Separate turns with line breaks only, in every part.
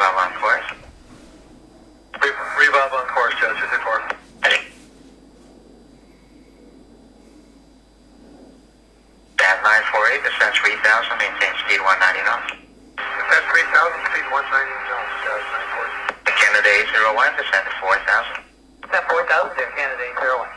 Revolve on course.
Revolve on course, Jazz 234.
Jazz 948, descend 3000, maintain speed 190 knots.
Descend 3000, speed 190 knots, Jazz 948.
Canada 801, descend to 4000.
Descend 4000 there, Canada 801.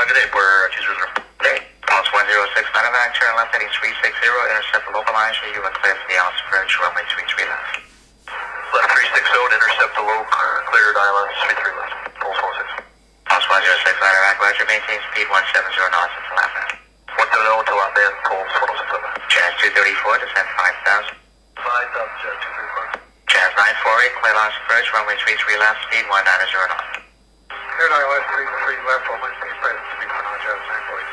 Good day, we're 200. Okay, Pulse 106, Medevac, turn left heading 360, intercept the local line, so you are clear for the Oxford, runway 33 left.
Left 360, intercept the low, cleared island, 33 left, Pulse 106.
Pulse 106, Medevac, Roger, maintain speed 170 knots until lap band.
170 until lap band, Pulse 106 left.
Jazz 234, descend 5000.
5000, Jazz 234.
Jazz 948, clear Oxford, runway 33 left, speed 190 knots.
Cleared island, 33 left, all my speed present, speed for now, Jazz 940.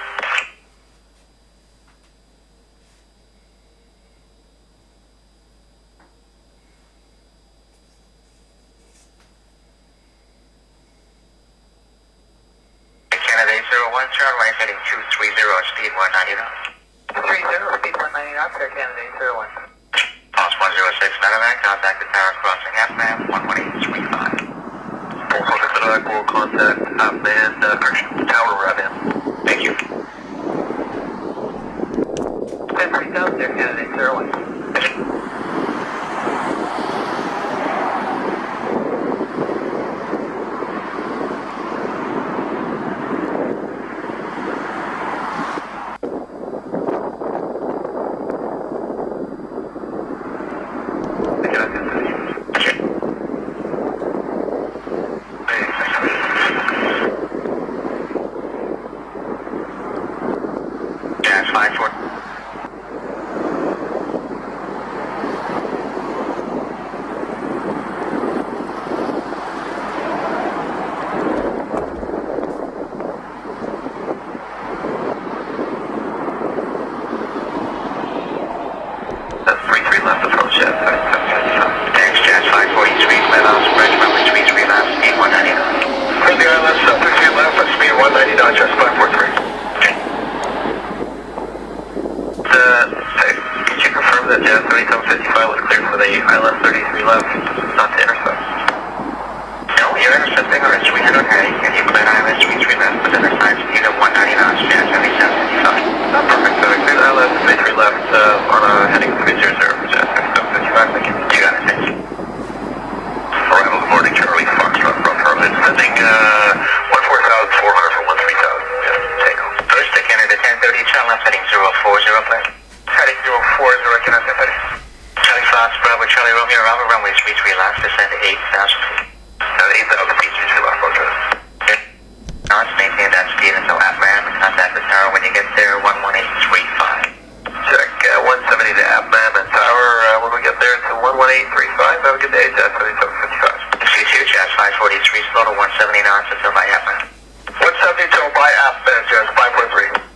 Canada 801, turn right heading 230, speed 190 knots.
230, speed 190 knots, there, Canada 801.
Pulse 106, Medevac, contact the tower crossing F-man, 11835.
Pulse 106, Medevac, will contact half-man, correction, tower Ravan.
Thank you.
Descend 3000 there, Canada 801.
Jazz 54.
That's 33 left approach, Jazz 7755.
Thanks, Jazz 543, clear Oxford, runway 33 left, speed 190 knots.
Clear the island, 33 left, at speed 190 knots, Jazz 543. Could you confirm that Jazz 3755 was cleared for the island 33 left, not to intercept?
No, you're intercepting our 300 heading, and you cleared island 33 left with an assigned speed of 190 knots, Jazz 7755.
Perfect, so clear the island 33 left on a heading 300 for Jazz 3755, thank you.
You got it, thanks.
Arrival, good morning, Charlie Foxtrot from Berlin, sending 14,400 for 13,000, yeah, take off.
First to Canada 1030, turn left heading 040, please.
Heading 040, can I say heading?
Charlie Fox, Bravo, Charlie Romeo, Robert, runway 33 left, descend to 8,000 feet.
8,000 feet, 33 left, roger.
Knots, maintain that speed until F-man, contact the tower when you get there, 11835.
Check 170 to Appman and tower, when we get there to 11835, have a good day, Jazz 3755.
C2, Jazz 543, slow to 170 knots until by F-man.
170 till by Appman, Jazz 543.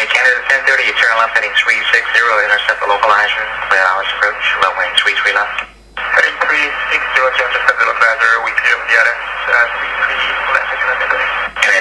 Canada 1030, you turn left heading 360, intercept the localizer, clear hours approach, runway 33 left.
Heading 360, Jazz intercept the localizer, we clear the ILS 33 left, can I say heading?
Canada